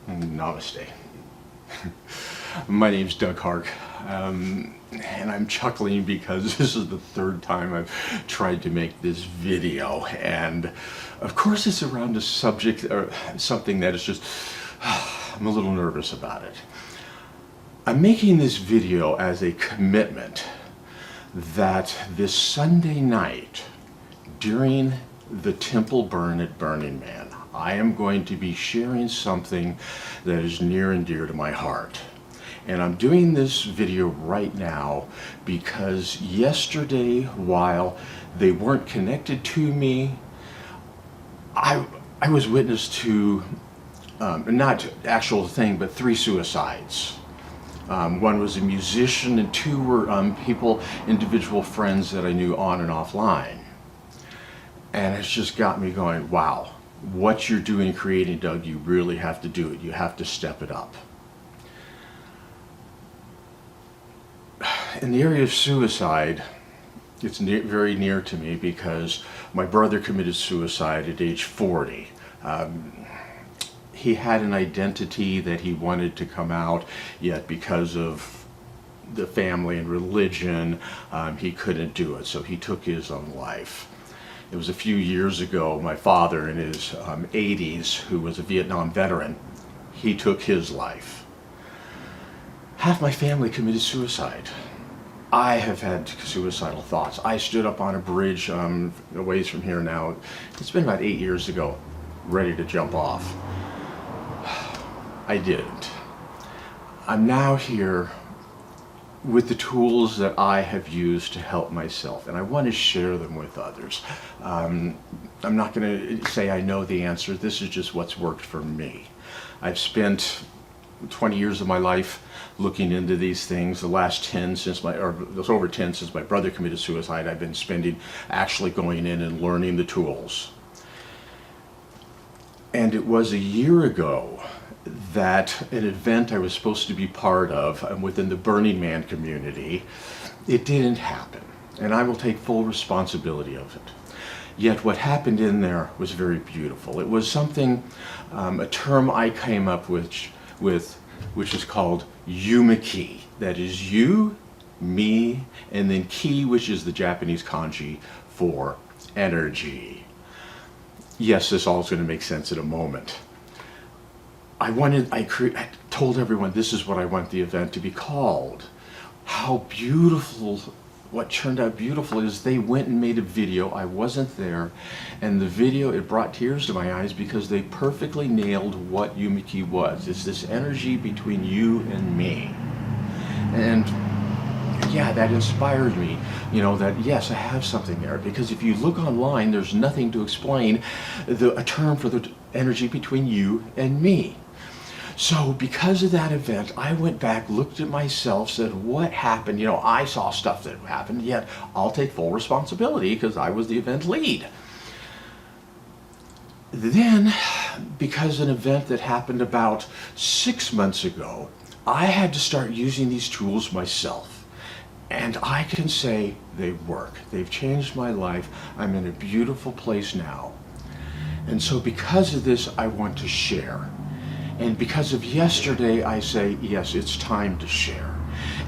Namaste. My name's Doug Hark, and I'm chuckling because this is the third time I've tried to make this video, and of course it's around a subject or something that is just, I'm a little nervous about it. I'm making this video as a commitment that this Sunday night during the temple burn at Burning Man, I am going to be sharing something that is near and dear to my heart. And I'm doing this video right now because yesterday, while they weren't connected to me, I was witness to, not actual thing, but 3 suicides. One was a musician and 2 were people, individual friends that I knew on and offline. And it's just got me going, wow, what you're doing creating, Doug, you really have to do it. You have to step it up. In the area of suicide, it's very near to me because my brother committed suicide at age 40. He had an identity that he wanted to come out, yet because of the family and religion, he couldn't do it, so he took his own life. It was a few years ago, my father in his 80s, who was a Vietnam veteran, he took his life. Half my family committed suicide. I have had suicidal thoughts. I stood up on a bridge a ways from here now. It's been about 8 years ago, ready to jump off. I didn't. I'm now here with the tools that I have used to help myself, and I want to share them with others. I'm not going to say I know the answer. This is just what's worked for me. I've spent 20 years of my life looking into these things. The last 10 since there's over 10 since my brother committed suicide, I've been spending actually going in and learning the tools. And it was a year ago that an event I was supposed to be part of within the Burning Man community, it didn't happen. And I will take full responsibility of it. Yet what happened in there was very beautiful. It was something, a term I came up with which is called Youmeki. That is you, me, and then ki, which is the Japanese kanji for energy. Yes, this all is going to make sense in a moment. I told everyone this is what I want the event to be called. How beautiful, what turned out beautiful is they went and made a video. I wasn't there, and the video, it brought tears to my eyes because they perfectly nailed what Youmeki was. It's this energy between you and me. And yeah, that inspired me, that yes, I have something there, because if you look online, there's nothing to explain a term for the energy between you and me. So because of that event, I went back, looked at myself, said, what happened? I saw stuff that happened, yet I'll take full responsibility because I was the event lead. Then, because an event that happened about 6 months ago, I had to start using these tools myself. And I can say they work. They've changed my life. I'm in a beautiful place now. And so because of this, I want to share. And because of yesterday, I say, yes, it's time to share.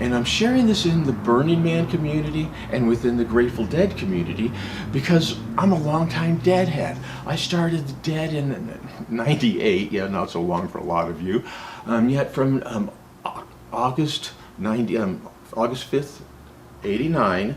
And I'm sharing this in the Burning Man community and within the Grateful Dead community because I'm a longtime Deadhead. I started the Dead in '98, yeah, not so long for a lot of you, yet from August 5th, '89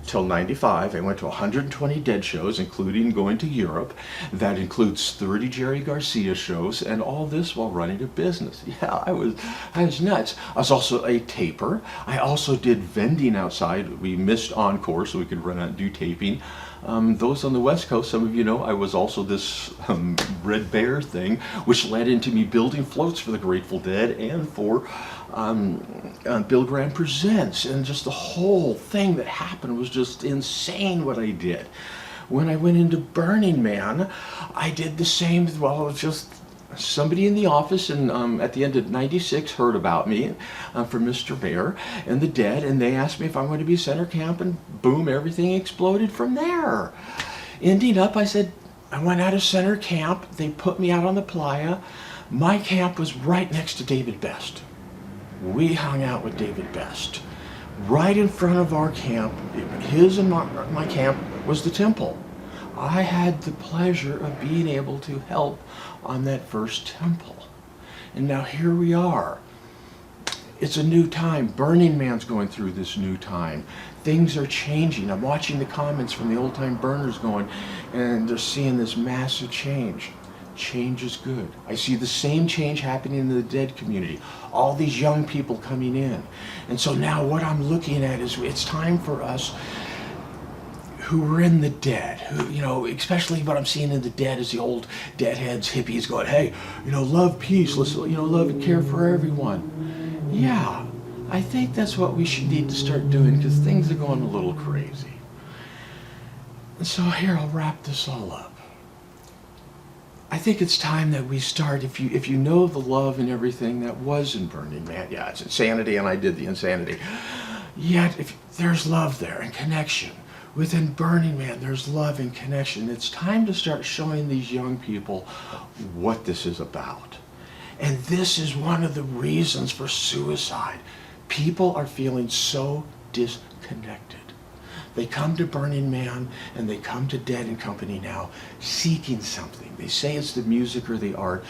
till '95, I went to 120 Dead shows, including going to Europe. That includes 30 Jerry Garcia shows, and all this while running a business. Yeah, I was nuts. I was also a taper. I also did vending outside. We missed Encore so we could run out and do taping. Those on the West Coast, some of you know, I was also this Red Bear thing, which led into me building floats for the Grateful Dead and for Bill Graham Presents, and just the whole thing that happened was just insane what I did. When I went into Burning Man, I did the same. Well, it was just somebody in the office, and at the end of '96 heard about me from Mr. Bear and the Dead, and they asked me if I wanted to be center camp, and boom, everything exploded from there. Ending up, I said, I went out of center camp. They put me out on the playa. My camp was right next to David Best. We hung out with David Best. Right in front of our camp, his and my camp, was the temple. I had the pleasure of being able to help on that first temple. And now here we are. It's a new time. Burning Man's going through this new time. Things are changing. I'm watching the comments from the old time burners going, and they're seeing this massive change. Change is good. I see the same change happening in the dead community. All these young people coming in. And so now what I'm looking at is it's time for us who are in the dead, who, especially what I'm seeing in the dead is the old deadheads, hippies going, hey, love, peace, let's, love and care for everyone. Yeah, I think that's what we should need to start doing because things are going a little crazy. And so here, I'll wrap this all up. I think it's time that we start, if you know the love and everything that was in Burning Man, yeah, it's insanity and I did the insanity. Yet, if there's love there and connection, within Burning Man, there's love and connection. It's time to start showing these young people what this is about. And this is one of the reasons for suicide. People are feeling so disconnected. They come to Burning Man and they come to Dead and Company now seeking something. They say it's the music or the art.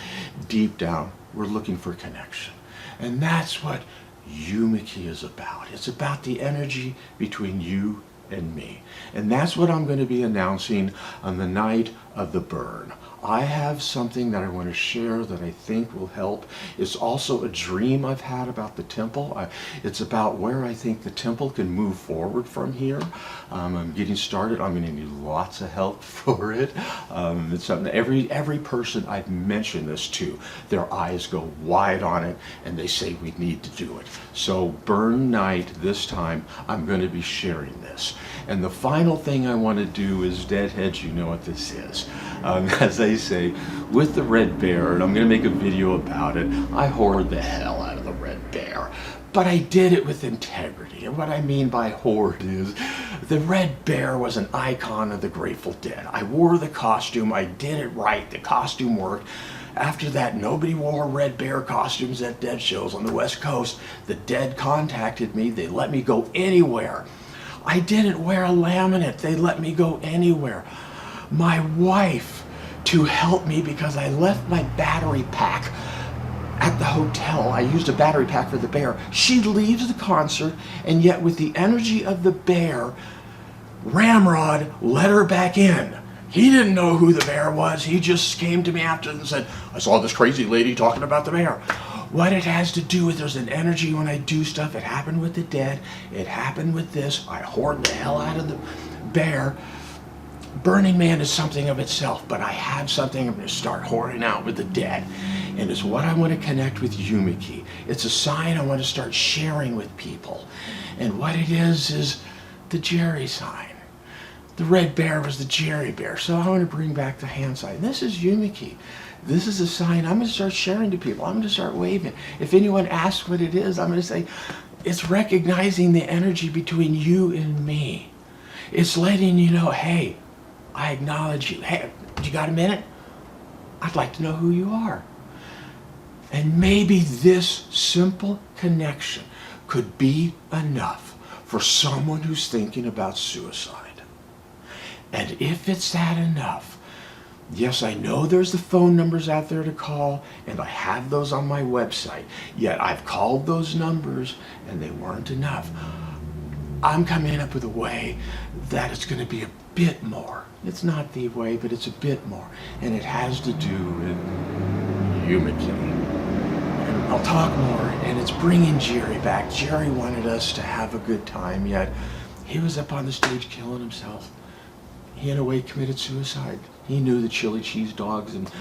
Deep down, we're looking for connection. And that's what Youmeki is about. It's about the energy between you and me. And that's what I'm going to be announcing on the night of the burn. I have something that I want to share that I think will help. It's also a dream I've had about the temple. It's about where I think the temple can move forward from here. I'm getting started. I'm going to need lots of help for it. It's something that every person I've mentioned this to, their eyes go wide on it and they say we need to do it. So burn night this time, I'm going to be sharing this. And the final thing I want to do is, Deadheads, you know what this is. As they say, with the red bear, and I'm going to make a video about it, I hoard the hell out of the red bear. But I did it with integrity. And what I mean by hoard is, the red bear was an icon of the Grateful Dead. I wore the costume, I did it right, the costume worked. After that, nobody wore red bear costumes at Dead shows on the West Coast. The Dead contacted me, they let me go anywhere. I didn't wear a laminate, they let me go anywhere. My wife, to help me because I left my battery pack at the hotel. I used a battery pack for the bear. She leaves the concert, and yet with the energy of the bear, Ramrod let her back in. He didn't know who the bear was. He just came to me after and said, I saw this crazy lady talking about the bear. What it has to do with, there's an energy when I do stuff. It happened with the Dead. It happened with this. I hoard the hell out of the bear. Burning Man is something of itself, but I have something I'm going to start hoarding out with the Dead. And it's what I want to connect with Youmeki. It's a sign I want to start sharing with people. And what it is the Jerry sign. The red bear was the Jerry bear. So I want to bring back the hand sign. This is Youmeki. This is a sign I'm going to start sharing to people. I'm going to start waving. If anyone asks what it is, I'm going to say, it's recognizing the energy between you and me. It's letting you know, hey, I acknowledge you. Hey, you got a minute? I'd like to know who you are. And maybe this simple connection could be enough for someone who's thinking about suicide. And if it's that enough, yes, I know there's the phone numbers out there to call, and I have those on my website. Yet I've called those numbers, and they weren't enough. I'm coming up with a way that it's going to be a bit more. It's not the way, but it's a bit more. And it has to do with Youmeki. And I'll talk more, and it's bringing Jerry back. Jerry wanted us to have a good time, yet he was up on the stage killing himself. He, in a way, committed suicide. He knew the chili cheese dogs and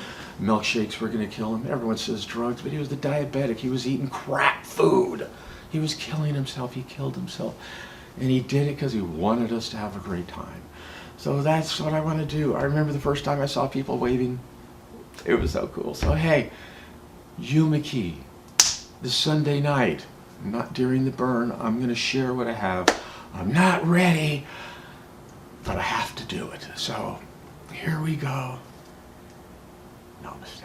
milkshakes were going to kill him. Everyone says drugs, but he was the diabetic. He was eating crap food. He was killing himself. He killed himself. And he did it because he wanted us to have a great time. So that's what I want to do. I remember the first time I saw people waving. It was so cool. So hey, Youmeki, this Sunday night, not during the burn, I'm going to share what I have. I'm not ready, but I have to do it. So here we go. Namaste.